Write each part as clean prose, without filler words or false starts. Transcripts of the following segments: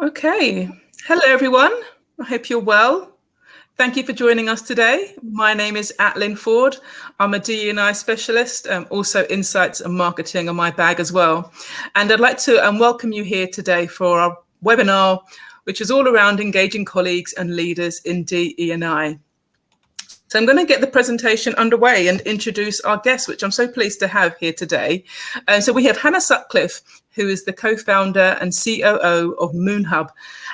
Okay. Hello, everyone. I hope you're well. Thank you for joining us today. My name is Atlyn Forde. I'm a DE&I specialist, also insights and marketing are my bag as well. And I'd like to welcome you here today for our webinar, which is all around engaging colleagues and leaders in DE&I. So I'm going to get the presentation underway and introduce our guests, which I'm so pleased to have here today. So we have Hannah Sutcliffe, who is the co-founder and COO of Moonhub,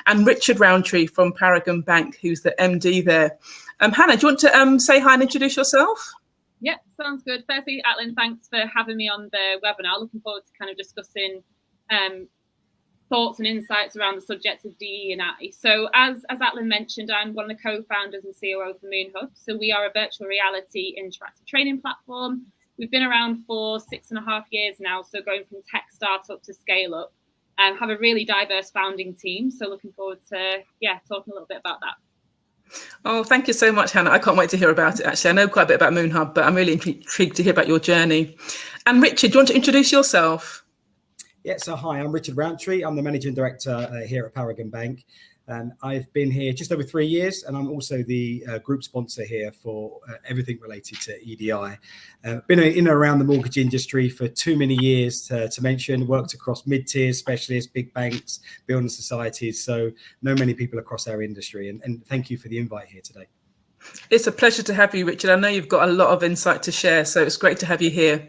and Richard Rowntree from Paragon Bank, who's the MD there. Hannah, do you want to say hi and introduce yourself? Yeah, sounds good. Firstly, Atlyn, thanks for having me on the webinar. Looking forward to kind of discussing thoughts and insights around the subject of DE&I. So as Atlyn mentioned, I'm one of the co-founders and COO for Moonhub. So we are a virtual reality interactive training platform. We've been around for 6.5 years now, so going from tech startup to scale up, and have a really diverse founding team. So looking forward to, talking a little bit about that. Oh, thank you so much, Hannah. I can't wait to hear about it, actually. I know quite a bit about Moonhub, but I'm really intrigued to hear about your journey. And Richard, do you want to introduce yourself? Yeah, so hi, I'm Richard Rowntree. I'm the Managing Director here at Paragon Bank. I've been here just over 3 years, and I'm also the group sponsor here for everything related to EDI. Been in and around the mortgage industry for too many years to mention, worked across mid-tiers, specialists, big banks, building societies, so know many people across our industry, and thank you for the invite here today. It's a pleasure to have you, Richard. I know you've got a lot of insight to share, so it's great to have you here.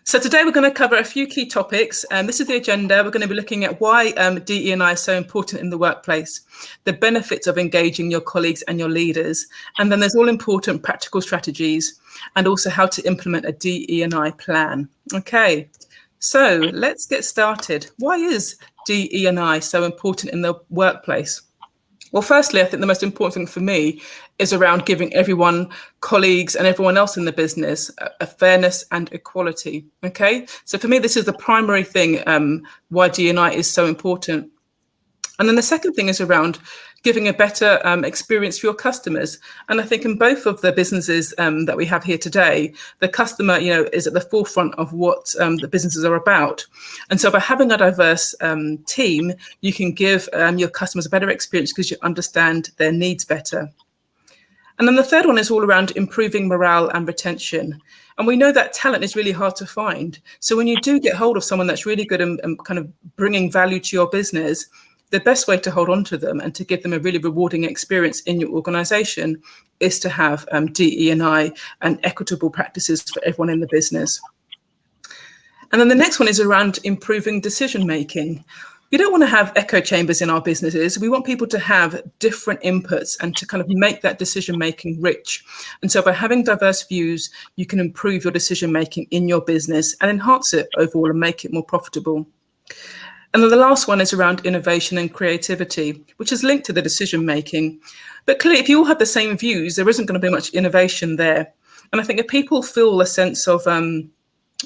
So today we're going to cover a few key topics, and this is the agenda. We're going to be looking at why DE&I is so important in the workplace, the benefits of engaging your colleagues and your leaders, and then there's all important practical strategies, and also how to implement a DE&I plan. Okay, so let's get started. Why is DE&I so important in the workplace? Well, firstly, I think the most important thing for me is around giving everyone, colleagues and everyone else in the business, a fairness and equality. Okay, so for me, this is the primary thing why D&I is so important. And then the second thing is around giving a better experience for your customers. And I think in both of the businesses that we have here today, the customer, is at the forefront of what the businesses are about. And so by having a diverse team, you can give your customers a better experience because you understand their needs better. And then the third one is all around improving morale and retention. And we know that talent is really hard to find. So when you do get hold of someone that's really good and kind of bringing value to your business, the best way to hold on to them and to give them a really rewarding experience in your organization is to have DE&I and equitable practices for everyone in the business. And then the next one is around improving decision making. We don't want to have echo chambers in our businesses. We want people to have different inputs and to kind of make that decision making rich. And so by having diverse views, you can improve your decision making in your business and enhance it overall and make it more profitable. And then the last one is around innovation and creativity, which is linked to the decision making. But clearly, if you all have the same views, there isn't going to be much innovation there. And I think if people feel a sense of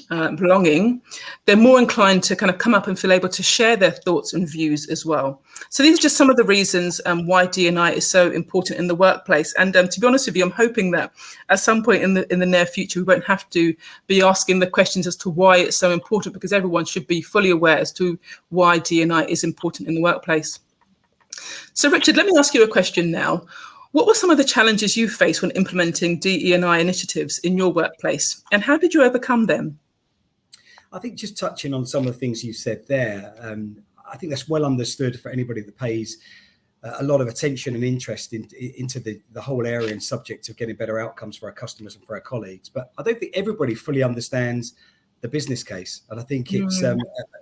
belonging, they're more inclined to kind of come up and feel able to share their thoughts and views as well. So these are just some of the reasons why D&I is so important in the workplace. And to be honest with you, I'm hoping that at some point in the near future, we won't have to be asking the questions as to why it's so important, because everyone should be fully aware as to why D&I is important in the workplace. So Richard, let me ask you a question now. What were some of the challenges you faced when implementing DE&I initiatives in your workplace, and how did you overcome them? I think just touching on some of the things you said there, I think that's well understood for anybody that pays a lot of attention and interest into the whole area and subject of getting better outcomes for our customers and for our colleagues. But I don't think everybody fully understands the business case. And I think it's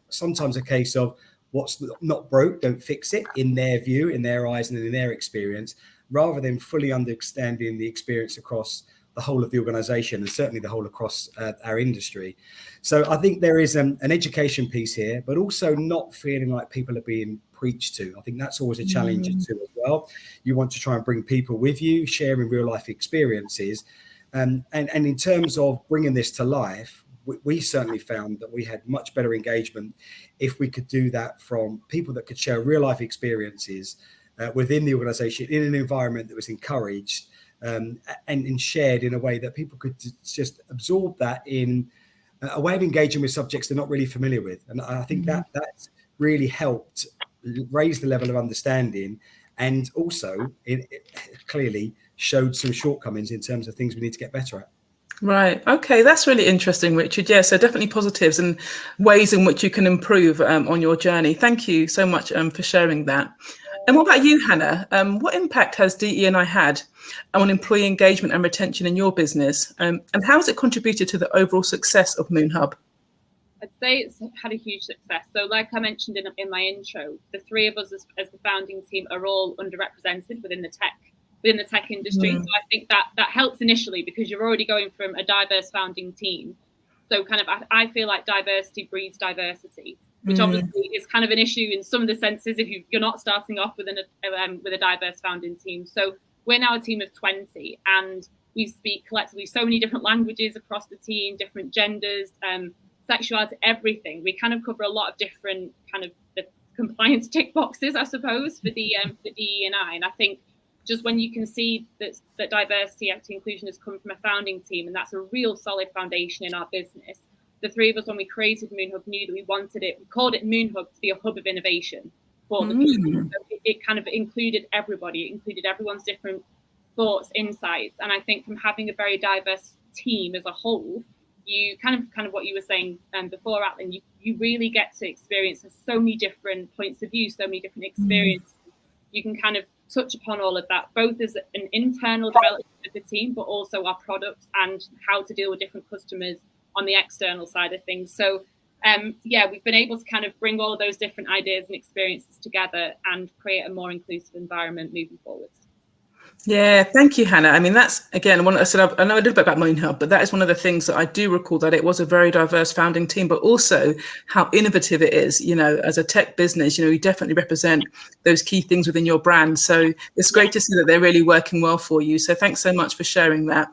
sometimes a case of what's not broke, don't fix it, in their view, in their eyes and in their experience, rather than fully understanding the experience across the whole of the organization and certainly the whole across our industry. So I think there is an education piece here, but also not feeling like people are being preached to. I think that's always a challenge too as well. You want to try and bring people with you, sharing real life experiences. And in terms of bringing this to life, we certainly found that we had much better engagement if we could do that from people that could share real life experiences within the organization in an environment that was encouraged and shared in a way that people could just absorb that in a way of engaging with subjects they're not really familiar with. And I think that really helped raised the level of understanding, and also it clearly showed some shortcomings in terms of things we need to get better at. Right. Okay, that's really interesting, Richard. Yeah, so definitely positives and ways in which you can improve on your journey. Thank you so much for sharing that. And what about you, Hannah? What impact has DE&I had on employee engagement and retention in your business? And how has it contributed to the overall success of Moonhub? I'd say it's had a huge success. So like I mentioned in my intro, the three of us as the founding team are all underrepresented within the tech industry. So I think that helps initially because you're already going from a diverse founding team. So kind of I feel like diversity breeds diversity, which obviously is kind of an issue in some of the senses if you're not starting off with a diverse founding team. So we're now a team of 20 and we speak collectively so many different languages across the team, different genders, sexuality, everything. We kind of cover a lot of different kind of the compliance tick boxes, I suppose, for DE&I. And I think just when you can see that diversity, equity, inclusion has come from a founding team, and that's a real solid foundation in our business. The three of us, when we created Moonhub, knew that we wanted it. We called it Moonhub to be a hub of innovation for the future. So it kind of included everybody. It included everyone's different thoughts, insights. And I think from having a very diverse team as a whole, you kind of what you were saying before, Atlyn, you really get to experience so many different points of view, so many different experiences. You can kind of touch upon all of that, both as an internal development of the team, but also our products and how to deal with different customers on the external side of things. So we've been able to kind of bring all of those different ideas and experiences together and create a more inclusive environment moving forward. Yeah, thank you, Hannah. I mean, that's, again, I know a little bit about Moonhub, but that is one of the things that I do recall, that it was a very diverse founding team, but also how innovative it is. You know, as a tech business, you definitely represent those key things within your brand. So it's great to see that they're really working well for you. So thanks so much for sharing that.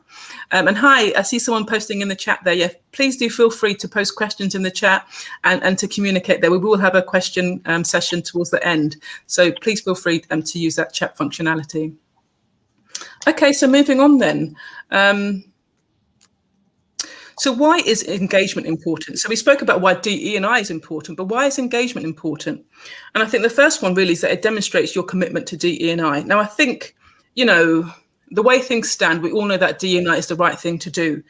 And hi, I see someone posting in the chat there. Yeah, please do feel free to post questions in the chat and to communicate there. We will have a question session towards the end. So please feel free to use that chat functionality. Okay, so moving on then. So why is engagement important? So we spoke about why DE&I is important, but why is engagement important? And I think the first one really is that it demonstrates your commitment to DE&I. Now, I think, the way things stand, we all know that DE&I is the right thing to do.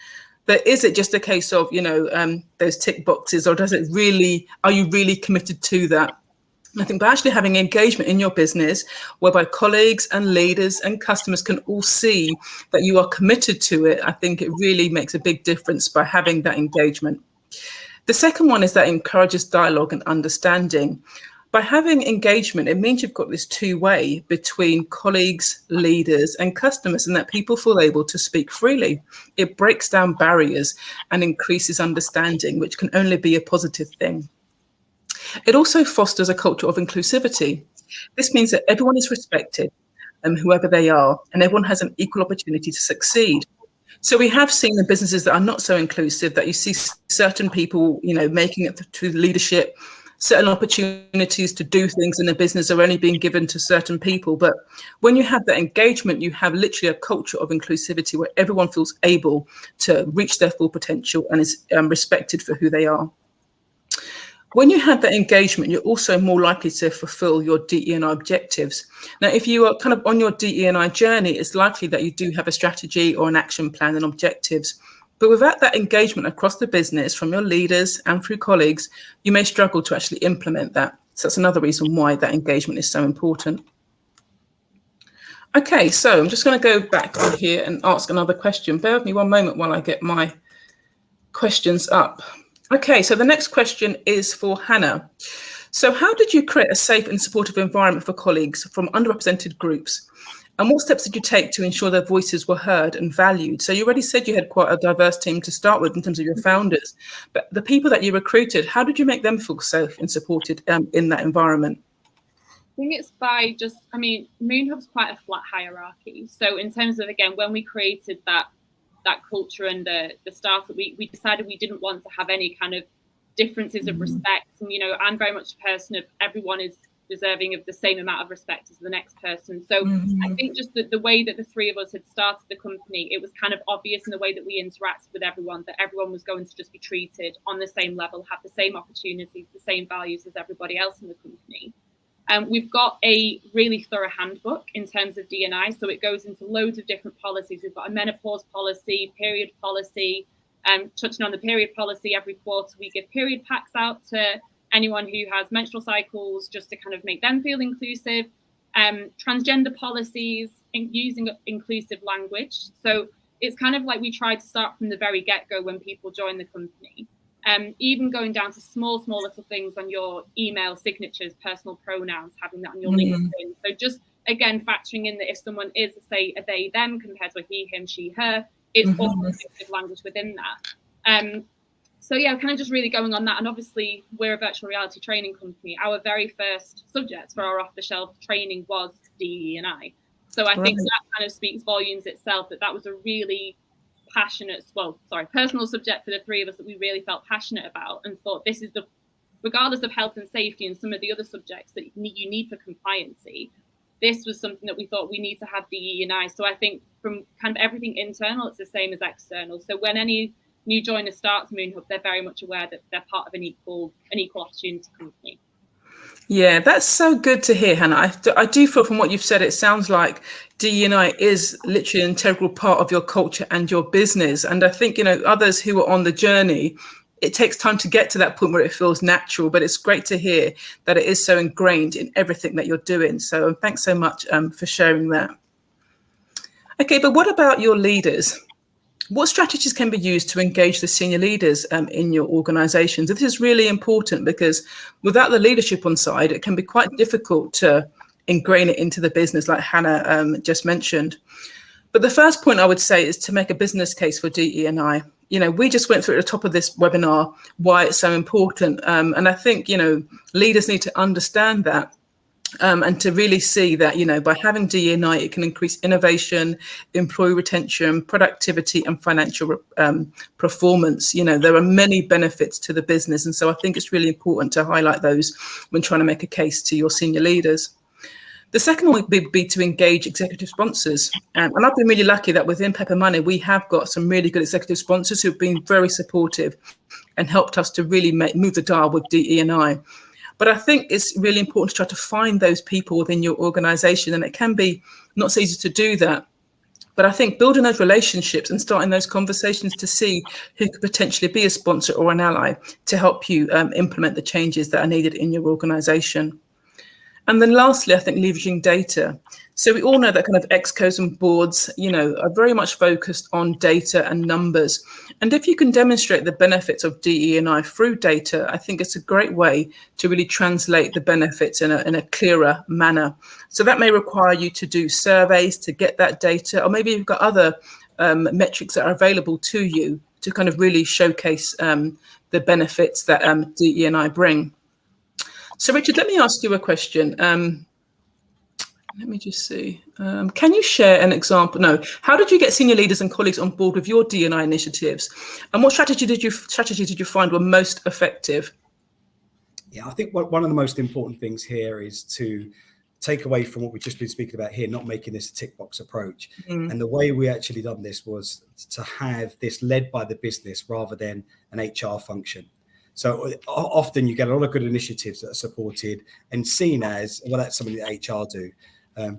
But is it just a case of, those tick boxes, or are you really committed to that? I think by actually having engagement in your business, whereby colleagues and leaders and customers can all see that you are committed to it, I think it really makes a big difference by having that engagement. The second one is that it encourages dialogue and understanding. By having engagement, it means you've got this two-way between colleagues, leaders, and customers, and that people feel able to speak freely. It breaks down barriers and increases understanding, which can only be a positive thing. It also fosters a culture of inclusivity. This means that everyone is respected, whoever they are, and everyone has an equal opportunity to succeed. So we have seen in businesses that are not so inclusive that you see certain people, making it to leadership, certain opportunities to do things in a business are only being given to certain people. But when you have that engagement, you have literally a culture of inclusivity where everyone feels able to reach their full potential and is respected for who they are. When you have that engagement, you're also more likely to fulfill your DE&I objectives. Now, if you are kind of on your DE&I journey, it's likely that you do have a strategy or an action plan and objectives. But without that engagement across the business from your leaders and through colleagues, you may struggle to actually implement that. So that's another reason why that engagement is so important. Okay, so I'm just going to go back on here and ask another question. Bear with me one moment while I get my questions up. Okay, so the next question is for Hannah. So how did you create a safe and supportive environment for colleagues from underrepresented groups? And what steps did you take to ensure their voices were heard and valued? So you already said you had quite a diverse team to start with in terms of your founders, but the people that you recruited, how did you make them feel safe and supported in that environment? I think it's by Moonhub's quite a flat hierarchy. So in terms of, again, when we created that culture and the startup, we decided we didn't want to have any kind of differences of respect. And, I'm very much a person of everyone is deserving of the same amount of respect as the next person. So I think just the way that the three of us had started the company, it was kind of obvious in the way that we interacted with everyone, that everyone was going to just be treated on the same level, have the same opportunities, the same values as everybody else in the company. We've got a really thorough handbook in terms of D&I, so it goes into loads of different policies. We've got a menopause policy, period policy. Touching on the period policy, every quarter we give period packs out to anyone who has menstrual cycles, just to kind of make them feel inclusive. Transgender policies, using inclusive language. So it's kind of like we try to start from the very get-go when people join the company. Even going down to small little things on your email signatures, personal pronouns, having that on your LinkedIn. So just, again, factoring in that if someone is, say, a they, them compared to a he, him, she, her, it's all inclusive language within that. So yeah, kind of just really going on that. And obviously we're a virtual reality training company. Our very first subject for our off-the-shelf training was DE&I. So I think that kind of speaks volumes itself, that was a really personal subject for the three of us that we really felt passionate about, and thought this is regardless of health and safety and some of the other subjects that you need for compliancy, this was something that we thought we need to have DE&I. So I think from kind of everything internal, it's the same as external. So when any new joiner starts Moonhub, they're very much aware that they're part of an equal opportunity company. Yeah, that's so good to hear, Hannah. I do feel from what you've said, it sounds like DE&I is literally an integral part of your culture and your business. And I think, others who are on the journey, it takes time to get to that point where it feels natural, but it's great to hear that it is so ingrained in everything that you're doing. So thanks so much for sharing that. Okay, but what about your leaders? What strategies can be used to engage the senior leaders in your organizations? This is really important because without the leadership on side, it can be quite difficult to ingrain it into the business, like Hannah just mentioned. But the first point I would say is to make a business case for DE&I. We just went through at the top of this webinar why it's so important. And I think, leaders need to understand that. And to really see that, by having DE&I, it can increase innovation, employee retention, productivity, and financial performance. There are many benefits to the business. And so I think it's really important to highlight those when trying to make a case to your senior leaders. The second one would be to engage executive sponsors. And I've been really lucky that within Pepper Money, we have got some really good executive sponsors who've been very supportive and helped us to really move the dial with DE&I. But I think it's really important to try to find those people within your organization. And it can be not so easy to do that. But I think building those relationships and starting those conversations to see who could potentially be a sponsor or an ally to help you implement the changes that are needed in your organization. And then lastly, I think leveraging data. So we all know that kind of excos and boards, are very much focused on data and numbers. And if you can demonstrate the benefits of DE&I through data, I think it's a great way to really translate the benefits in a clearer manner. So that may require you to do surveys to get that data, or maybe you've got other metrics that are available to you to kind of really showcase the benefits that DE&I bring. So Richard, let me ask you a question. Let me just see. Can you share an example? No. How did you get senior leaders and colleagues on board with your D&I initiatives? And what strategies did you find were most effective? Yeah, I think one of the most important things here is to take away from what we've just been speaking about here, not making this a tick box approach. And the way we actually done this was to have this led by the business rather than an HR function. So often you get a lot of good initiatives that are supported and seen as, well, that's something that HR do.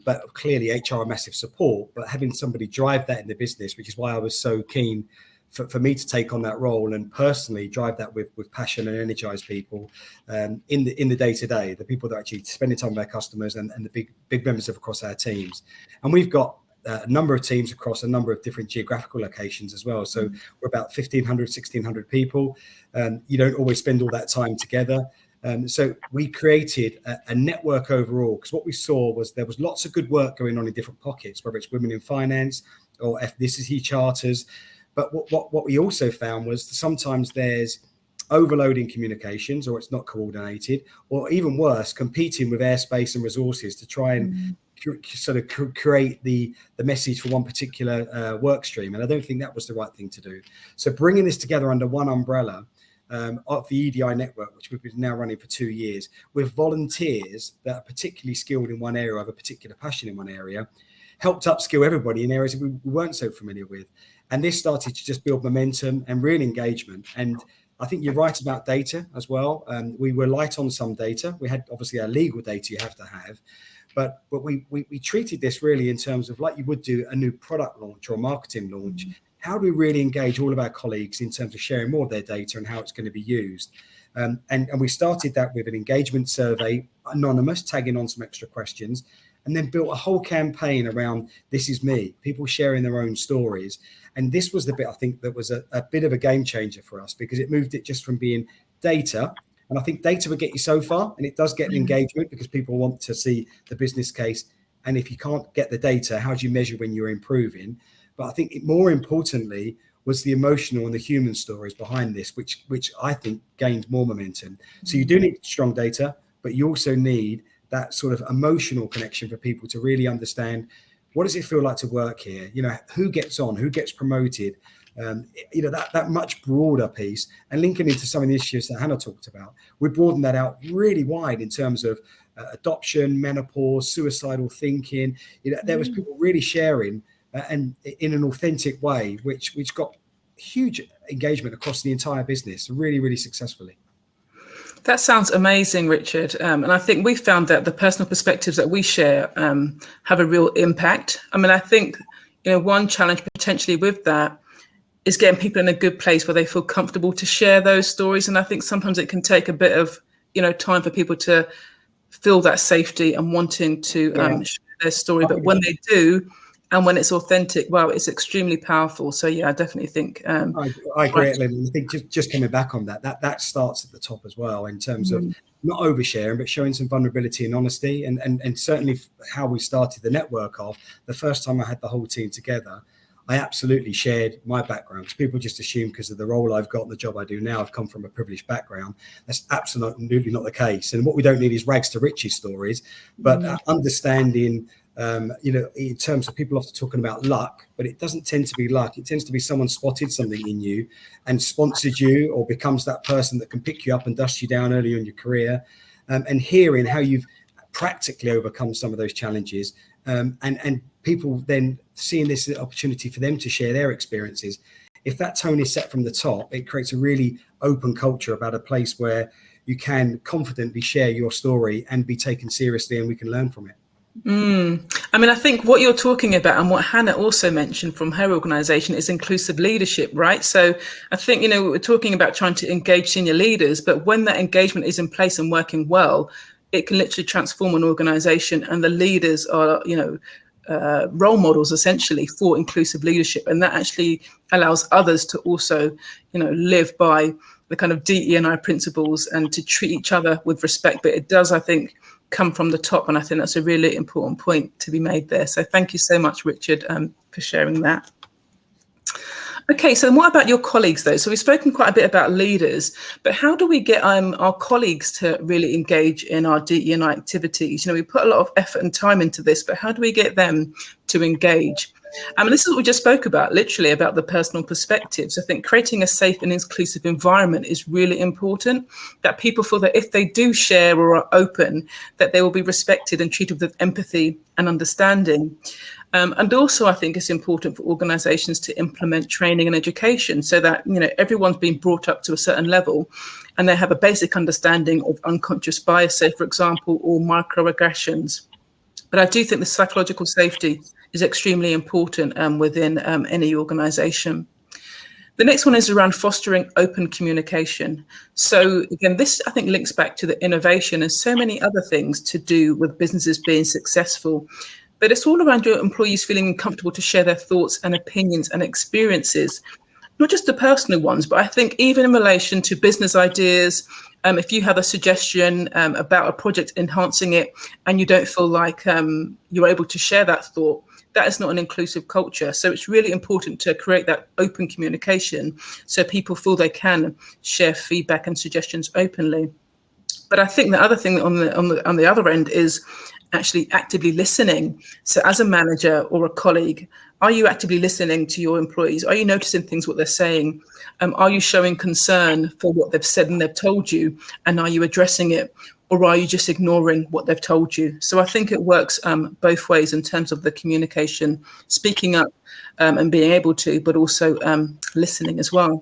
But clearly HR are massive support, but having somebody drive that in the business, which is why I was so keen for me to take on that role and personally drive that with passion and energize people in the day-to-day, the people that are actually spending time with our customers and the big members of across our teams. And we've got a number of teams across a number of different geographical locations as well. So we're about 1,500, 1,600 people. You don't always spend all that time together. So we created a network overall, because what we saw was there was lots of good work going on in different pockets, whether it's women in finance or ethnicity charters. But what we also found was sometimes there's overloading communications, or it's not coordinated, or even worse, competing with airspace and resources to try and sort of create the message for one particular work stream. And I don't think that was the right thing to do. So bringing this together under one umbrella of the EDI network, which we've been now running for 2 years, with volunteers that are particularly skilled in one area, have a particular passion in one area, helped upskill everybody in areas that we weren't so familiar with. And this started to just build momentum and real engagement. And I think you're right about data as well. We were light on some data. We had obviously our legal data you have to have, but we treated this really in terms of like you would do a new product launch or a marketing launch. How do we really engage all of our colleagues in terms of sharing more of their data and how it's going to be used? And we started that with an engagement survey, anonymous, tagging on some extra questions, and then built a whole campaign around this is me, people sharing their own stories. And this was the bit I think that was a bit of a game changer for us, because it moved it just from being data. And I think data will get you so far, and it does get an engagement because people want to see the business case. And if you can't get the data, how do you measure when you're improving? But I think more importantly was the emotional and the human stories behind this, which I think gained more momentum. So you do need strong data, but you also need that sort of emotional connection for people to really understand, what does it feel like to work here? You know, who gets on, who gets promoted? You know, that much broader piece, and linking into some of the issues that Hannah talked about, we broadened that out really wide in terms of adoption, menopause, suicidal thinking. You know, there was people really sharing and in an authentic way, which got huge engagement across the entire business, really, really successfully. That sounds amazing, Richard. And I think we found that the personal perspectives that we share have a real impact. I mean, I think, you know, one challenge potentially with that is getting people in a good place where they feel comfortable to share those stories. And I think sometimes it can take a bit of, you know, time for people to feel that safety and wanting to share their story. But when they do, and when it's authentic, well, it's extremely powerful. So yeah, I definitely think I agree, Atlyn. I think just coming back on that starts at the top as well, in terms of not oversharing, but showing some vulnerability and honesty. And certainly how we started the network off, the first time I had the whole team together, I absolutely shared my background, because people just assume because of the role I've got and the job I do now, I've come from a privileged background. That's absolutely not the case. And what we don't need is rags to riches stories, but understanding, you know, in terms of people often talking about luck, but it doesn't tend to be luck. It tends to be someone spotted something in you and sponsored you, or becomes that person that can pick you up and dust you down early in your career, and hearing how you've practically overcome some of those challenges, and people then seeing this as an opportunity for them to share their experiences. If that tone is set from the top, it creates a really open culture about a place where you can confidently share your story and be taken seriously, and we can learn from it. I mean, I think what you're talking about, and what Hannah also mentioned from her organization, is inclusive leadership, right? So I think, you know, we're talking about trying to engage senior leaders, but when that engagement is in place and working well, it can literally transform an organization, and the leaders are, you know, role models essentially for inclusive leadership. And that actually allows others to also, you know, live by the kind of DE&I principles and to treat each other with respect. But it does, I think, come from the top. And I think that's a really important point to be made there. So thank you so much, Richard, for sharing that. Okay, so what about your colleagues though? So we've spoken quite a bit about leaders, but how do we get our colleagues to really engage in our DE&I activities? You know, we put a lot of effort and time into this, but how do we get them to engage? I mean, this is what we just spoke about, literally about the personal perspectives. I think creating a safe and inclusive environment is really important, that people feel that if they do share or are open, that they will be respected and treated with empathy and understanding. And also, I think it's important for organizations to implement training and education so that, you know, everyone's been brought up to a certain level and they have a basic understanding of unconscious bias, say, for example, or microaggressions. But I do think the psychological safety is extremely important within any organization. The next one is around fostering open communication. So again, this I think links back to the innovation and so many other things to do with businesses being successful. But it's all around your employees feeling comfortable to share their thoughts and opinions and experiences, not just the personal ones, but I think even in relation to business ideas. If you have a suggestion about a project, enhancing it, and you don't feel like you're able to share that thought, that is not an inclusive culture. So it's really important to create that open communication so people feel they can share feedback and suggestions openly. But I think the other thing on the other end is actually actively listening. So as a manager or a colleague, are you actively listening to your employees? Are you noticing things, what they're saying? Are you showing concern for what they've said and they've told you? And are you addressing it? Or are you just ignoring what they've told you? So I think it works both ways in terms of the communication, speaking up and being able to, but also listening as well.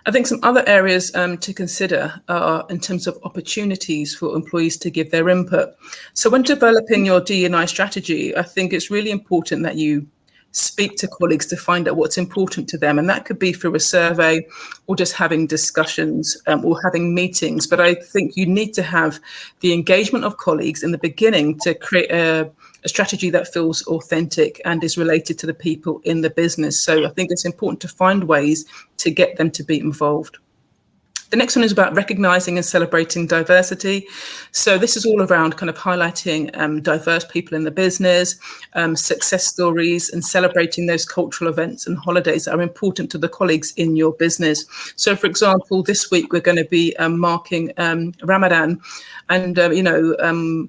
I think some other areas to consider are in terms of opportunities for employees to give their input. So when developing your DE&I strategy, I think it's really important that you speak to colleagues to find out what's important to them. And that could be through a survey or just having discussions or having meetings. But I think you need to have the engagement of colleagues in the beginning to create a strategy that feels authentic and is related to the people in the business. So I think it's important to find ways to get them to be involved. The next one is about recognizing and celebrating diversity. So this is all around kind of highlighting diverse people in the business, success stories, and celebrating those cultural events and holidays that are important to the colleagues in your business. So, for example, this week we're going to be marking Ramadan. And,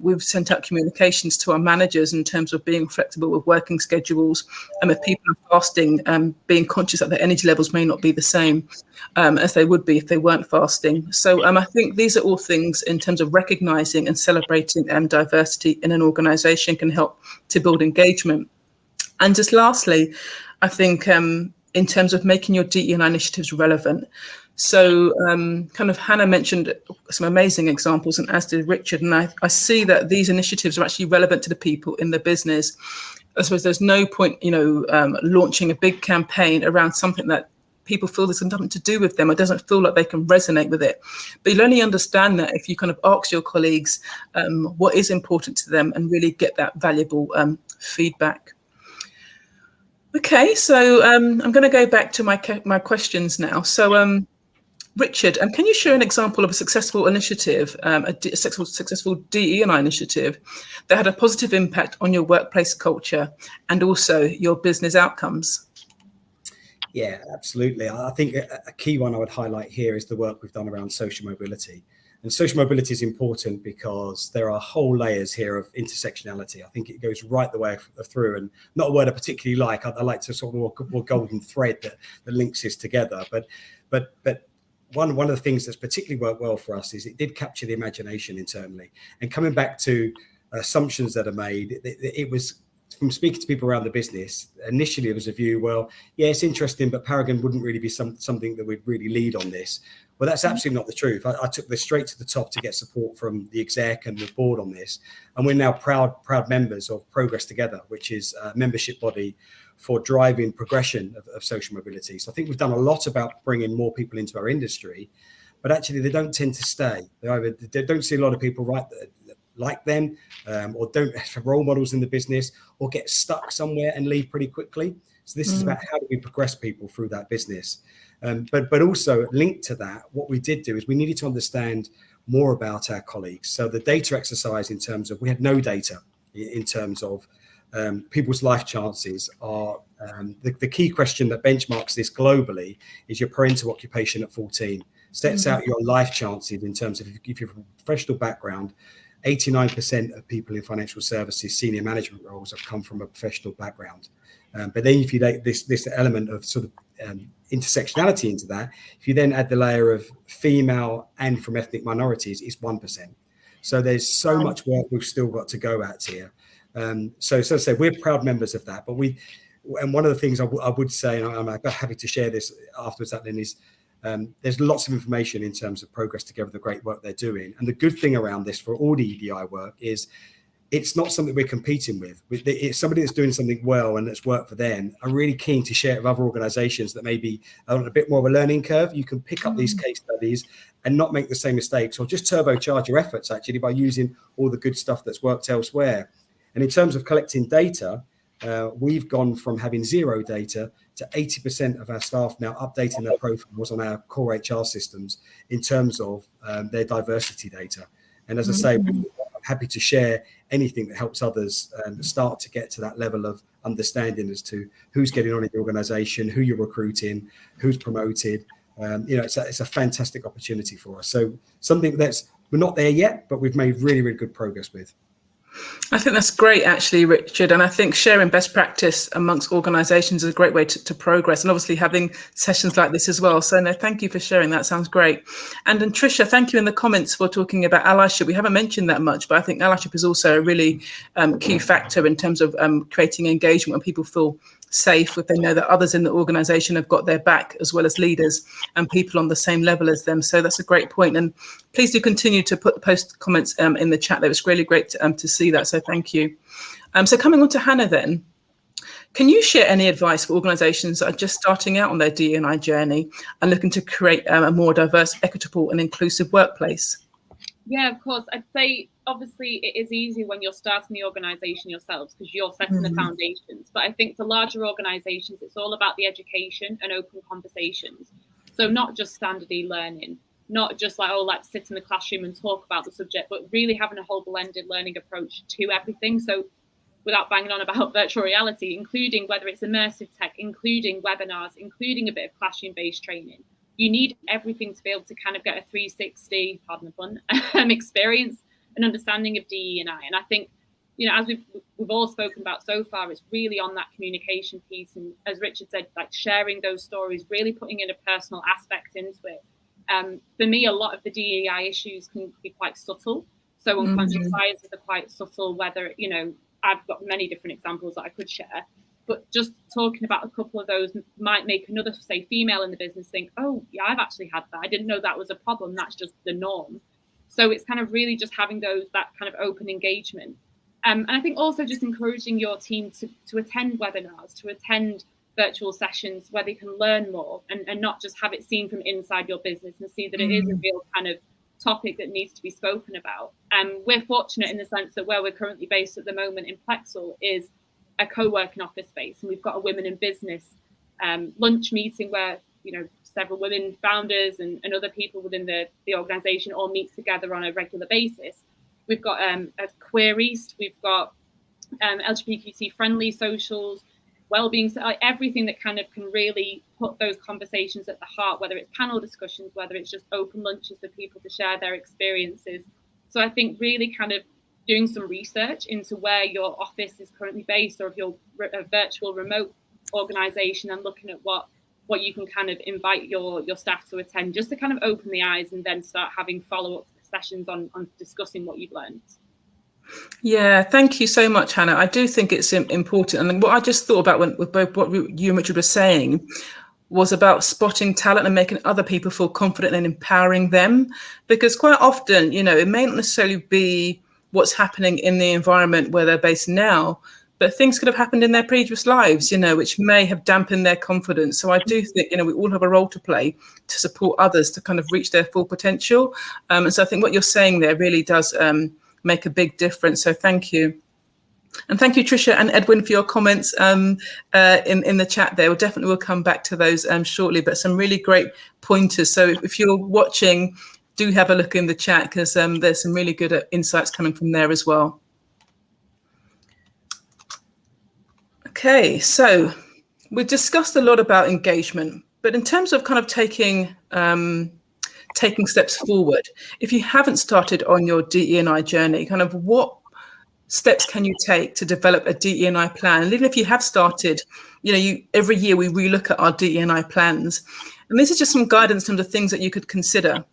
we've sent out communications to our managers in terms of being flexible with working schedules. And if people are fasting, being conscious that their energy levels may not be the same as they would be if they weren't fasting. So I think these are all things in terms of recognizing and celebrating diversity in an organization can help to build engagement. And just lastly, I think in terms of making your DE&I initiatives relevant. So kind of Hannah mentioned some amazing examples, and as did Richard, and I see that these initiatives are actually relevant to the people in the business. I suppose there's no point, launching a big campaign around something that people feel there's nothing to do with them. It doesn't feel like they can resonate with it. But you'll only understand that if you kind of ask your colleagues what is important to them and really get that valuable feedback. Okay, so I'm going to go back to my questions now. So Richard, can you share an example of a successful initiative, a successful DE&I initiative that had a positive impact on your workplace culture and also your business outcomes? Yeah, absolutely. I think a key one I would highlight here is the work we've done around social mobility. And social mobility is important because there are whole layers here of intersectionality. I think it goes right the way through, and not a word I particularly like. I like to sort of more golden thread that links this together. But one of the things that's particularly worked well for us is it did capture the imagination internally. And coming back to assumptions that are made, it was from speaking to people around the business. Initially, it was a view, well, yeah, it's interesting, but Paragon wouldn't really be something that would really lead on this. Well, that's absolutely not the truth. I took this straight to the top to get support from the exec and the board on this. And we're now proud members of Progress Together, which is a membership body for driving progression of social mobility. So I think we've done a lot about bringing more people into our industry, but actually they don't tend to stay. They don't see a lot of people like them or don't have role models in the business or get stuck somewhere and leave pretty quickly. So this is about how do we progress people through that business. But also linked to that, what we did do is we needed to understand more about our colleagues. So the data exercise in terms of, we had no data in terms of people's life chances are, the key question that benchmarks this globally is your parental occupation at 14. Sets out your life chances in terms of if you have a professional background. 89% of people in financial services, senior management roles have come from a professional background. But then if you take this element of sort of intersectionality into that, if you then add the layer of female and from ethnic minorities, it's 1%. So there's so much work we've still got to go at here. So as I say, we're proud members of that. But and one of the things I would say, and I'm happy to share this afterwards, Atlyn, is there's lots of information in terms of Progress Together, the great work they're doing. And the good thing around this for all the EDI work is it's not something we're competing with. It's somebody that's doing something well and that's worked for them. I'm really keen to share it with other organizations that maybe are on a bit more of a learning curve. You can pick up these case studies and not make the same mistakes, or just turbocharge your efforts actually by using all the good stuff that's worked elsewhere. And in terms of collecting data, we've gone from having zero data to 80% of our staff now updating their profiles on our core HR systems in terms of their diversity data. And as I say, I'm happy to share anything that helps others start to get to that level of understanding as to who's getting on in the organization, who you're recruiting, who's promoted. It's a fantastic opportunity for us. So something we're not there yet, but we've made really, really good progress with. I think that's great, actually, Richard. And I think sharing best practice amongst organisations is a great way to progress, and obviously having sessions like this as well. So no, thank you for sharing. That sounds great. And then Tricia, thank you in the comments for talking about allyship. We haven't mentioned that much, but I think allyship is also a really key factor in terms of creating engagement when people feel safe, if they know that others in the organization have got their back, as well as leaders and people on the same level as them. So that's a great point. And please do continue to post comments in the chat. That was really great to see that. So thank you. So coming on to Hannah then, can you share any advice for organizations that are just starting out on their DE&I journey and looking to create a more diverse, equitable and inclusive workplace? Yeah, of course. I'd say, obviously, it is easy when you're starting the organisation yourselves because you're setting the foundations. But I think for larger organisations, it's all about the education and open conversations. So not just standard e-learning, not just like, oh, let's sit in the classroom and talk about the subject, but really having a whole blended learning approach to everything. So without banging on about virtual reality, including whether it's immersive tech, including webinars, including a bit of classroom-based training. You need everything to be able to kind of get a 360, pardon the pun, experience and understanding of DE&I. And I think, you know, as we've all spoken about so far, it's really on that communication piece. And as Richard said, like sharing those stories, really putting in a personal aspect into it. For me, a lot of the DE&I issues can be quite subtle. So unconscious biases are quite subtle, whether, you know, I've got many different examples that I could share. But just talking about a couple of those might make another, say, female in the business think, oh, yeah, I've actually had that. I didn't know that was a problem. That's just the norm. So it's kind of really just having that kind of open engagement. And I think also just encouraging your team to attend webinars, to attend virtual sessions where they can learn more and not just have it seen from inside your business and see that it is a real kind of topic that needs to be spoken about. We're fortunate in the sense that where we're currently based at the moment in Plexel is a co-working office space, and we've got a women in business lunch meeting where, you know, several women founders and other people within the organization all meet together on a regular basis. We've got a queer East, we've got LGBTQ friendly socials, well-being, so everything that kind of can really put those conversations at the heart, whether it's panel discussions, whether it's just open lunches for people to share their experiences. So I think really kind of doing some research into where your office is currently based, or if you're a virtual remote organization, and looking at what you can kind of invite your staff to attend, just to kind of open the eyes and then start having follow-up sessions on discussing what you've learned. Yeah, thank you so much, Hannah. I do think it's important. And what I just thought about with both what you and Richard were saying was about spotting talent and making other people feel confident and empowering them. Because quite often, you know, it may not necessarily be what's happening in the environment where they're based now, but things could have happened in their previous lives, you know, which may have dampened their confidence. So I do think, you know, we all have a role to play to support others to kind of reach their full potential. And so I think what you're saying there really does make a big difference. So thank you. And thank you, Tricia and Edwin, for your comments in the chat there. We'll definitely come back to those shortly, but some really great pointers. So if you're watching, do have a look in the chat, because there's some really good insights coming from there as well. Okay, so we've discussed a lot about engagement, but in terms of kind of taking steps forward, if you haven't started on your DE&I journey, kind of what steps can you take to develop a DE&I plan? And even if you have started, you know, every year we relook at our DE&I plans, and this is just some guidance on the things that you could consider.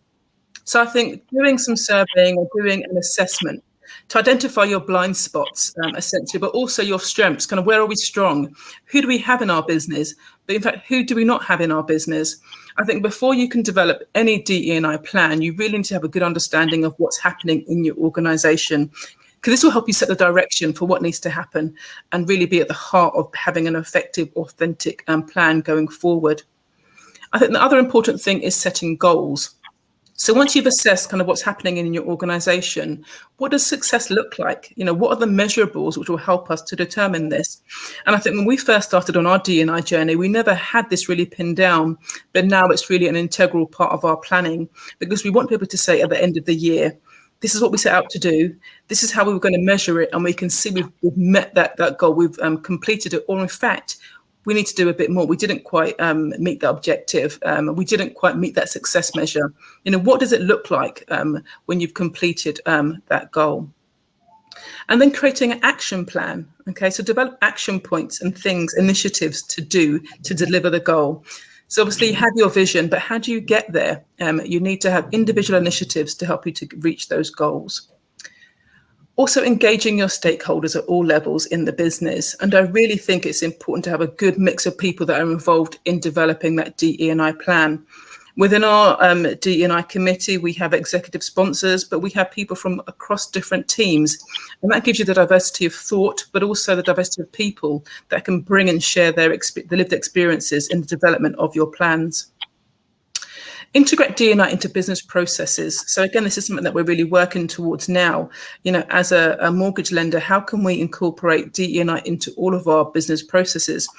So I think doing some surveying or doing an assessment to identify your blind spots, essentially, but also your strengths, kind of where are we strong? Who do we have in our business? But in fact, who do we not have in our business? I think before you can develop any DE&I plan, you really need to have a good understanding of what's happening in your organization, because this will help you set the direction for what needs to happen and really be at the heart of having an effective, authentic plan going forward. I think the other important thing is setting goals. So once you've assessed kind of what's happening in your organization, what does success look like? You know, what are the measurables which will help us to determine this? And I think when we first started on our DE&I journey, we never had this really pinned down, but now it's really an integral part of our planning, because we want people to say at the end of the year, this is what we set out to do. This is how we were going to measure it. And we can see we've met that goal. We've completed it. Or in fact, we need to do a bit more. We didn't quite meet the objective. We didn't quite meet that success measure. You know, what does it look like when you've completed that goal? And then creating an action plan. Okay, so develop action points and things, initiatives to do to deliver the goal. So obviously you have your vision, but how do you get there? You need to have individual initiatives to help you to reach those goals. Also engaging your stakeholders at all levels in the business. And I really think it's important to have a good mix of people that are involved in developing that DE&I plan. Within our DE&I committee, we have executive sponsors, but we have people from across different teams. And that gives you the diversity of thought, but also the diversity of people that can bring and share their lived experiences in the development of your plans. Integrate D&I into business processes. So again, this is something that we're really working towards now. You know, as a mortgage lender, how can we incorporate D&I into all of our business processes?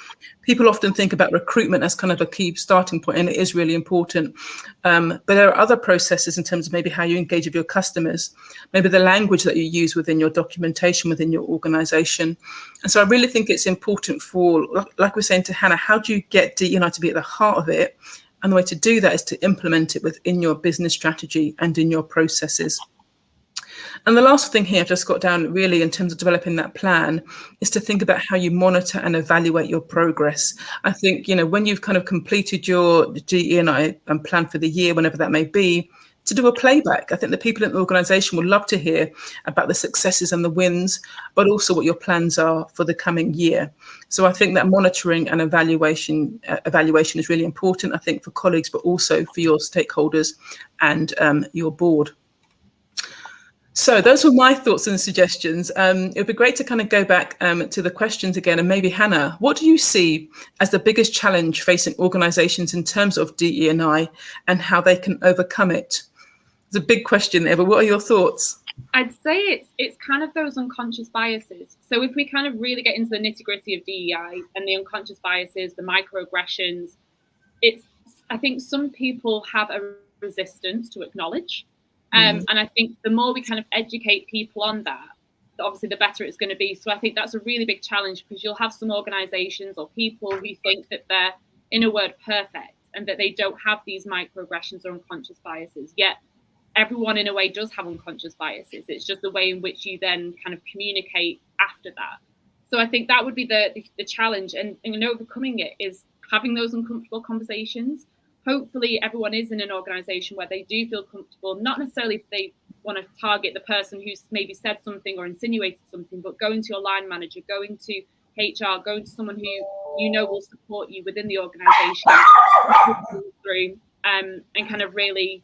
People often think about recruitment as kind of a key starting point, and it is really important. But there are other processes in terms of maybe how you engage with your customers, maybe the language that you use within your documentation, within your organization. And so I really think it's important for, like we're saying to Hannah, how do you get D&I to be at the heart of it? And the way to do that is to implement it within your business strategy and in your processes. And the last thing here I've just got down really in terms of developing that plan is to think about how you monitor and evaluate your progress. I think, you know, when you've kind of completed your DE&I plan for the year, whenever that may be, to do a playback. I think the people in the organisation would love to hear about the successes and the wins, but also what your plans are for the coming year. So I think that monitoring and evaluation is really important, I think, for colleagues, but also for your stakeholders and your board. So those were my thoughts and suggestions. It would be great to kind of go back to the questions again. And maybe, Hannah, what do you see as the biggest challenge facing organisations in terms of DE&I and how they can overcome it? It's a big question there, but what are your thoughts? I'd say it's kind of those unconscious biases. So if we kind of really get into the nitty-gritty of DEI and the unconscious biases, the microaggressions, I think some people have a resistance to acknowledge. And I think the more we kind of educate people on that, obviously the better it's going to be. So I think that's a really big challenge, because you'll have some organizations or people who think that they're, in a word, perfect, and that they don't have these microaggressions or unconscious biases. Yet everyone in a way does have unconscious biases. It's just the way in which you then kind of communicate after that. So I think that would be the challenge, and overcoming it is having those uncomfortable conversations. Hopefully everyone is in an organization where they do feel comfortable, not necessarily if they want to target the person who's maybe said something or insinuated something, but going to your line manager, going to HR, going to someone who you know will support you within the organization through and kind of really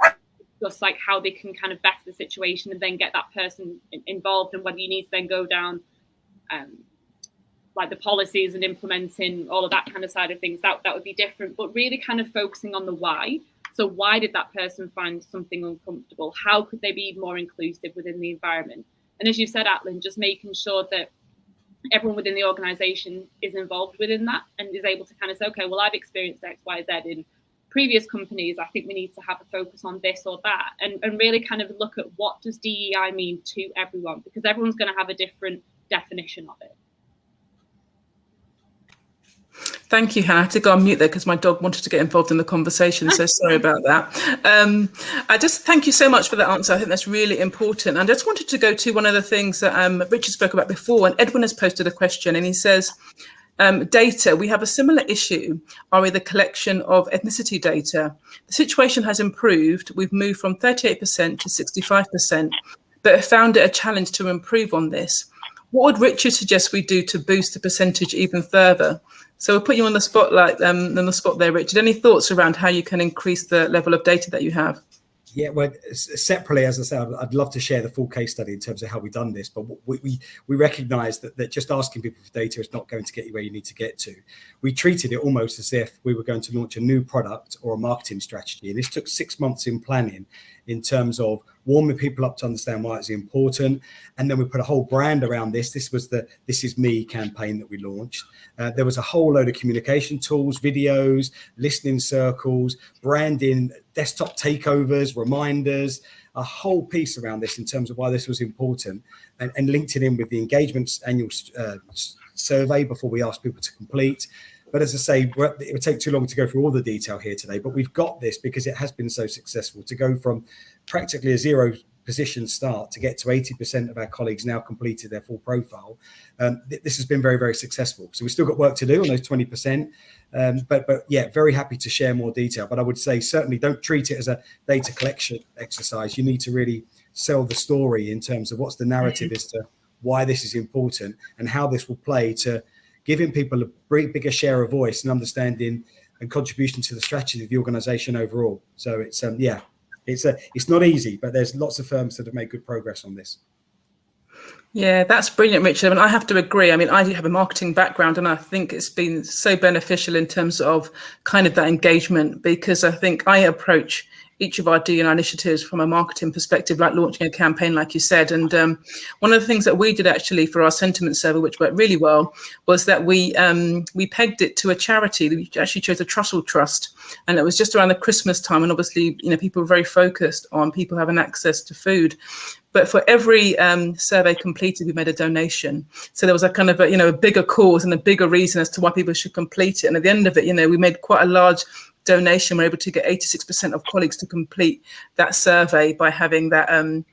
just like how they can kind of better the situation and then get that person involved, and whether you need to then go down like the policies and implementing all of that kind of side of things, that would be different. But really kind of focusing on the why. So why did that person find something uncomfortable? How could they be more inclusive within the environment? And as you said, Atlyn, just making sure that everyone within the organization is involved within that and is able to kind of say, okay, well, I've experienced X, Y, Z in previous companies. I think we need to have a focus on this or that, and really kind of look at what does DEI mean to everyone, because everyone's going to have a different definition of it. Thank you, Hannah. I had to go on mute there because my dog wanted to get involved in the conversation, so sorry about that. I just thank you so much for that answer. I think that's really important. And I just wanted to go to one of the things that Richard spoke about before, and Edwin has posted a question, and he says, data, we have a similar issue, are the collection of ethnicity data. The situation has improved. We've moved from 38% to 65%, but have found it a challenge to improve on this. What would Richard suggest we do to boost the percentage even further? So we'll put you on the spotlight, on the spot there, Richard. Any thoughts around how you can increase the level of data that you have? Yeah, well, separately, as I said, I'd love to share the full case study in terms of how we've done this, but we recognise that just asking people for data is not going to get you where you need to get to. We treated it almost as if we were going to launch a new product or a marketing strategy, and this took 6 months in planning in terms of warming people up to understand why it's important, and then we put a whole brand around this. This was the This Is Me campaign that we launched. There was a whole load of communication tools, videos, listening circles, branding, desktop takeovers, reminders, a whole piece around this in terms of why this was important, and linked it in with the engagements annual survey before we asked people to complete. But as I say, it would take too long to go through all the detail here today, but we've got this because it has been so successful to go from practically a zero position start to get to 80% of our colleagues now completed their full profile. This has been very, very successful. So we've still got work to do on those 20%. But yeah, very happy to share more detail. But I would say certainly don't treat it as a data collection exercise. You need to really sell the story in terms of what's the narrative as to why this is important and how this will play to giving people a bigger share of voice and understanding and contribution to the strategy of the organization overall. So it's it's not easy, but there's lots of firms that have made good progress on this. Yeah, that's brilliant, Richard. I mean, I have to agree. I mean, I do have a marketing background, and I think it's been so beneficial in terms of kind of that engagement, because I think I approach each of our D&I initiatives from a marketing perspective, like launching a campaign, like you said. And one of the things that we did actually for our sentiment survey, which worked really well, was that we pegged it to a charity. We actually chose a Trussell Trust, and it was just around the Christmas time. And obviously, people were very focused on people having access to food. But for every survey completed, we made a donation. So there was a kind of a bigger cause and a bigger reason as to why people should complete it. And at the end of it, we made quite a large donation. We're able to get 86% of colleagues to complete that survey by having that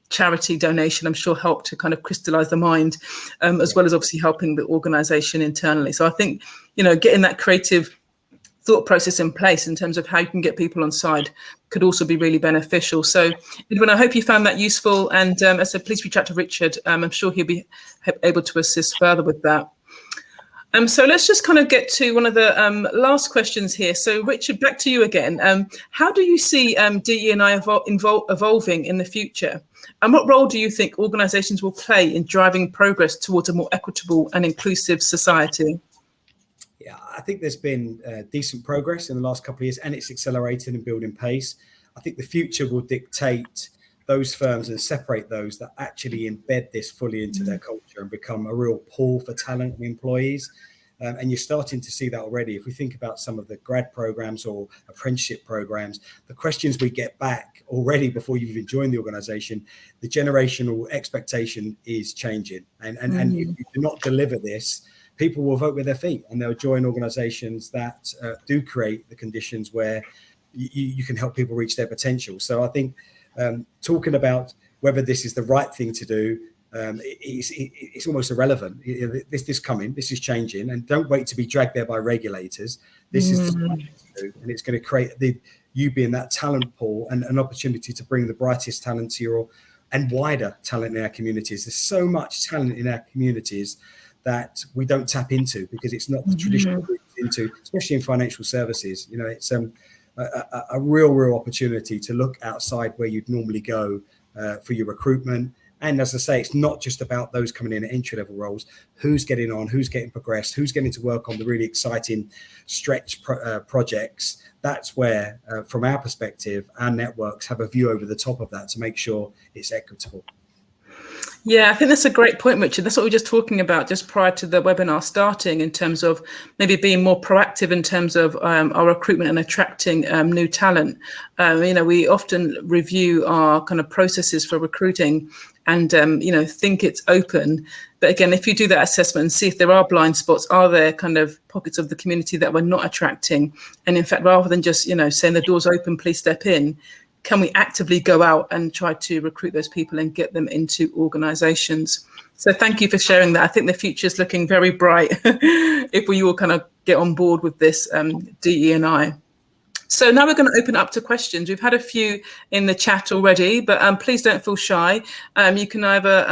charity donation. I'm sure helped to kind of crystallize the mind, as well as obviously helping the organization internally. So I think, getting that creative thought process in place in terms of how you can get people on side could also be really beneficial. So Edwin, I hope you found that useful. And as I said, please reach out to Richard. I'm sure he'll be able to assist further with that. So let's just kind of get to one of the last questions here. So Richard, back to you again. How do you see DE&I evolving in the future? And what role do you think organisations will play in driving progress towards a more equitable and inclusive society? Yeah, I think there's been decent progress in the last couple of years, and it's accelerating and building pace. I think the future will dictate those firms and separate those that actually embed this fully into their culture and become a real pool for talent and employees. And you're starting to see that already. If we think about some of the grad programs or apprenticeship programs, the questions we get back already before you've even joined the organization, the generational expectation is changing. And if you do not deliver this, people will vote with their feet, and they'll join organizations that do create the conditions where you can help people reach their potential. So I think talking about whether this is the right thing to do, it's almost irrelevant. This is coming, this is changing, and don't wait to be dragged there by regulators. This is the right thing to do, and it's going to create you being that talent pool and an opportunity to bring the brightest talent to and wider talent in our communities. There's so much talent in our communities that we don't tap into because it's not the traditional route into, especially in financial services. It's a real opportunity to look outside where you'd normally go for your recruitment. And as I say, it's not just about those coming in at entry-level roles. Who's getting on, who's getting progressed, who's getting to work on the really exciting stretch projects. That's where, from our perspective, our networks have a view over the top of that to make sure it's equitable. Yeah, I think that's a great point, Richard. That's what we were just talking about just prior to the webinar starting, in terms of maybe being more proactive in terms of our recruitment and attracting new talent. We often review our kind of processes for recruiting and, think it's open. But again, if you do that assessment and see if there are blind spots, are there kind of pockets of the community that we're not attracting? And in fact, rather than just, saying the door's open, please step in, can we actively go out and try to recruit those people and get them into organisations? So thank you for sharing that. I think the future is looking very bright if we all kind of get on board with this DE&I. So now we're going to open up to questions. We've had a few in the chat already, but please don't feel shy. You can either,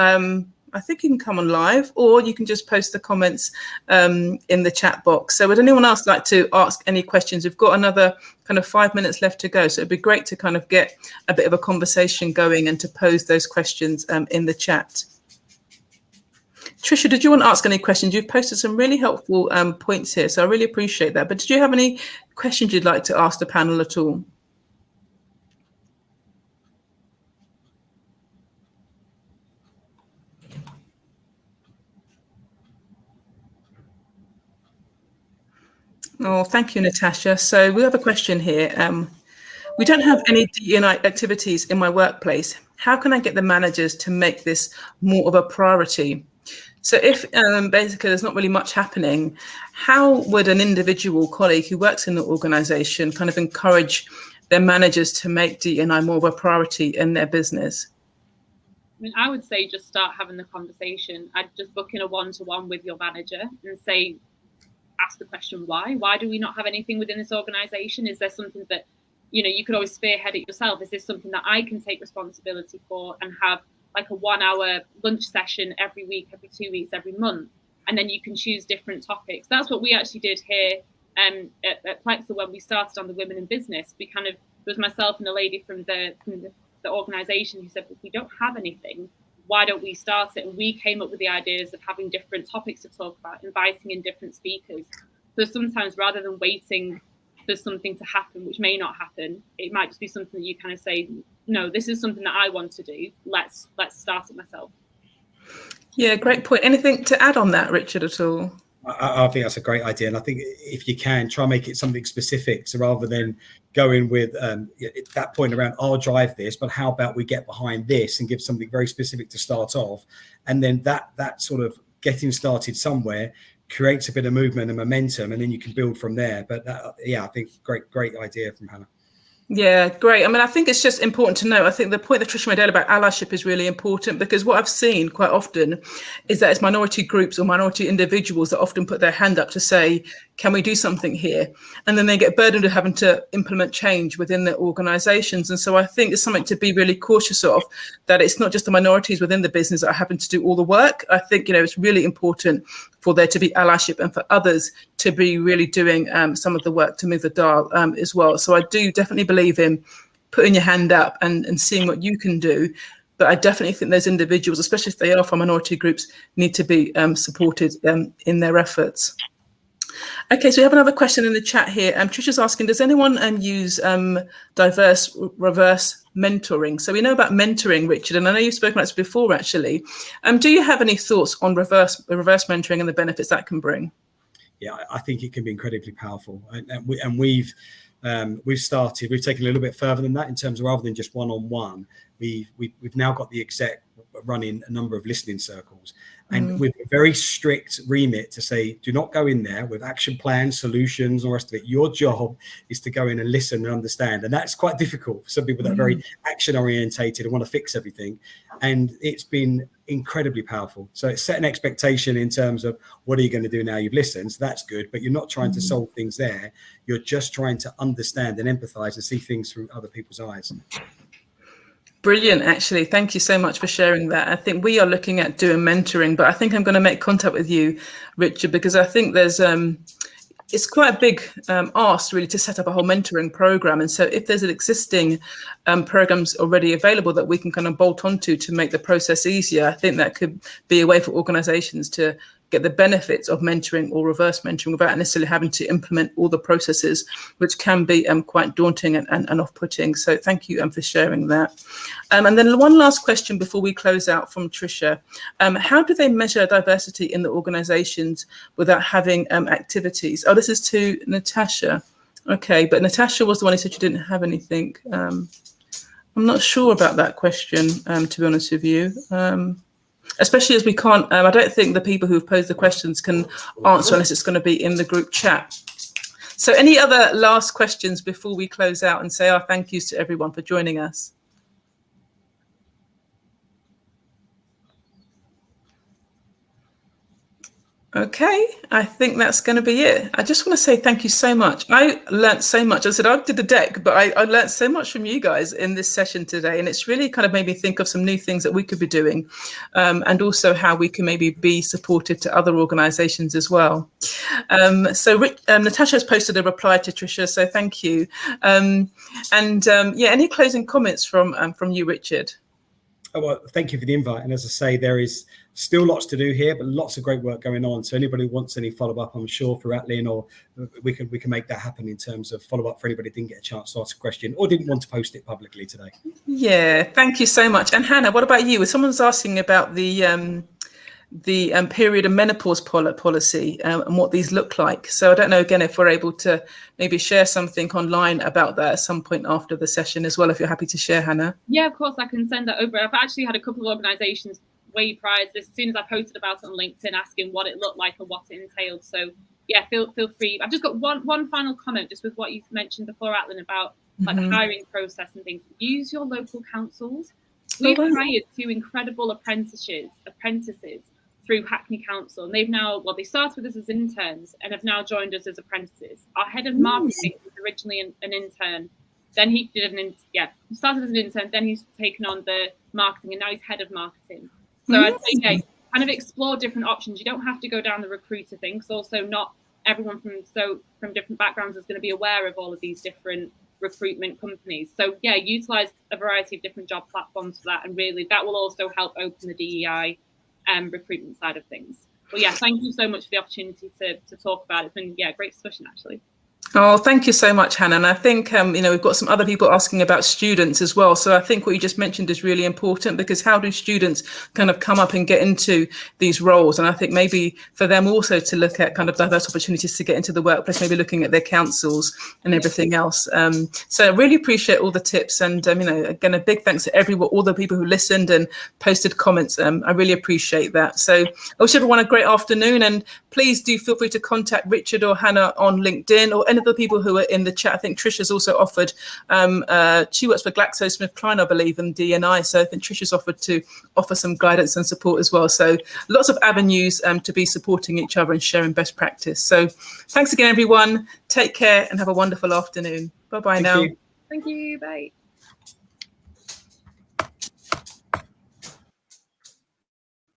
I think you can come on live, or you can just post the comments in the chat box. So would anyone else like to ask any questions? We've got another kind of 5 minutes left to go. So it'd be great to kind of get a bit of a conversation going and to pose those questions in the chat. Tricia, did you want to ask any questions? You've posted some really helpful points here, so I really appreciate that. But did you have any questions you'd like to ask the panel at all? Oh, thank you, Natasha. So we have a question here. We don't have any DE&I activities in my workplace. How can I get the managers to make this more of a priority? So if basically there's not really much happening, how would an individual colleague who works in the organisation kind of encourage their managers to make DE&I more of a priority in their business? I mean, I would say just start having the conversation. I'd just book in a one-to-one with your manager and ask the question, why? Why do we not have anything within this organisation? Is there something that you could always spearhead it yourself. Is this something that I can take responsibility for and have like a 1 hour lunch session every week, every 2 weeks, every month? And then you can choose different topics. That's what we actually did here at Plexa when we started on the Women in Business. We kind of, it was myself and a lady from the organization who said, well, we don't have anything. Why don't we start it? And we came up with the ideas of having different topics to talk about, inviting in different speakers. So sometimes rather than waiting for something to happen, which may not happen, it might just be something that you kind of say, no, this is something that I want to do. Let's start it myself. Yeah, great point. Anything to add on that, Richard, at all? I think that's a great idea. And I think if you can, try and make it something specific. So rather than going with that point around, I'll drive this, but how about we get behind this and give something very specific to start off. And then that sort of getting started somewhere creates a bit of movement and momentum, and then you can build from there. But I think great idea from Hannah. Yeah, great. I mean, I think it's just important to know. I think the point that Tricia made earlier about allyship is really important, because what I've seen quite often is that it's minority groups or minority individuals that often put their hand up to say, can we do something here? And then they get burdened with having to implement change within their organizations. And so I think it's something to be really cautious of, that it's not just the minorities within the business that are having to do all the work. I think, it's really important for there to be allyship and for others to be really doing some of the work to move the dial as well. So I do definitely believe in putting your hand up and seeing what you can do. But I definitely think those individuals, especially if they are from minority groups, need to be supported in their efforts. Okay, so we have another question in the chat here. Tricia's asking, does anyone use diverse reverse mentoring? So we know about mentoring, Richard, and I know you've spoken about this before, actually. Do you have any thoughts on reverse mentoring and the benefits that can bring? Yeah, I think it can be incredibly powerful. And we've taken a little bit further than that in terms of, rather than just one-on-one, we've now got the exec running a number of listening circles. And with a very strict remit to say, do not go in there with action plans, solutions, and the rest of it. Your job is to go in and listen and understand. And that's quite difficult for some people that are very action orientated and want to fix everything. And it's been incredibly powerful. So it's set an expectation in terms of, what are you going to do now you've listened? So that's good. But you're not trying to solve things there. You're just trying to understand and empathize and see things through other people's eyes. Brilliant, actually. Thank you so much for sharing that. I think we are looking at doing mentoring, but I think I'm going to make contact with you, Richard, because I think there's it's quite a big ask really to set up a whole mentoring program. And so if there's an existing programs already available that we can kind of bolt onto to make the process easier, I think that could be a way for organizations to get the benefits of mentoring or reverse mentoring without necessarily having to implement all the processes, which can be quite daunting and off-putting. So thank you for sharing that. And then one last question before we close out from Tricia. How do they measure diversity in the organizations without having activities? Oh, this is to Natasha. Okay, but Natasha was the one who said you didn't have anything. I'm not sure about that question, to be honest with you. Especially as we can't, I don't think the people who've posed the questions can answer unless it's going to be in the group chat. So any other last questions before we close out and say our thank yous to everyone for joining us? Okay, I think that's going to be it. I just want to say thank you so much. I learned so much. I said I did the deck, but I learned so much from you guys in this session today. And it's really kind of made me think of some new things that we could be doing, and also how we can maybe be supportive to other organizations as well. So Natasha has posted a reply to Tricia, so thank you. Any closing comments from you, Richard? Oh, well, thank you for the invite. And as I say, there is still lots to do here, but lots of great work going on. So anybody who wants any follow-up, I'm sure for Atlyn, or we can make that happen in terms of follow-up for anybody who didn't get a chance to ask a question or didn't want to post it publicly today. Yeah, thank you so much. And Hannah, what about you? Someone's asking about the period and menopause policy and what these look like. So I don't know, again, if we're able to maybe share something online about that at some point after the session as well, if you're happy to share, Hannah. Yeah, of course, I can send that over. I've actually had a couple of organisations way prior to this, as soon as I posted about it on LinkedIn, asking what it looked like and what it entailed. So yeah, feel free. I've just got one final comment just with what you mentioned before, Atlyn, about like the hiring process and things. Use your local councils. We've hired 2 incredible apprentices through Hackney Council, and they've now, they started with us as interns and have now joined us as apprentices. Our head of marketing was originally an intern, Then he started as an intern. Then he's taken on the marketing, and now he's head of marketing. So I'd say, kind of explore different options. You don't have to go down the recruiter thing, because also not everyone from different backgrounds is going to be aware of all of these different recruitment companies. So utilize a variety of different job platforms for that, and really that will also help open the DEI recruitment side of things. But thank you so much for the opportunity to talk about it. It's been great discussion actually. Oh, thank you so much, Hannah. And I think, we've got some other people asking about students as well. So I think what you just mentioned is really important, because how do students kind of come up and get into these roles? And I think maybe for them also to look at kind of diverse opportunities to get into the workplace, maybe looking at their councils and everything else. So I really appreciate all the tips. And, again, a big thanks to all the people who listened and posted comments. I really appreciate that. So I wish everyone a great afternoon. And please do feel free to contact Richard or Hannah on LinkedIn, or any of the people who are in the chat. I think Trisha's also offered, she works for GlaxoSmithKline, I believe, and D&I. So I think Trisha's offered to offer some guidance and support as well. So lots of avenues to be supporting each other and sharing best practice. So thanks again, everyone. Take care and have a wonderful afternoon. Bye-bye now. Thank you. Bye.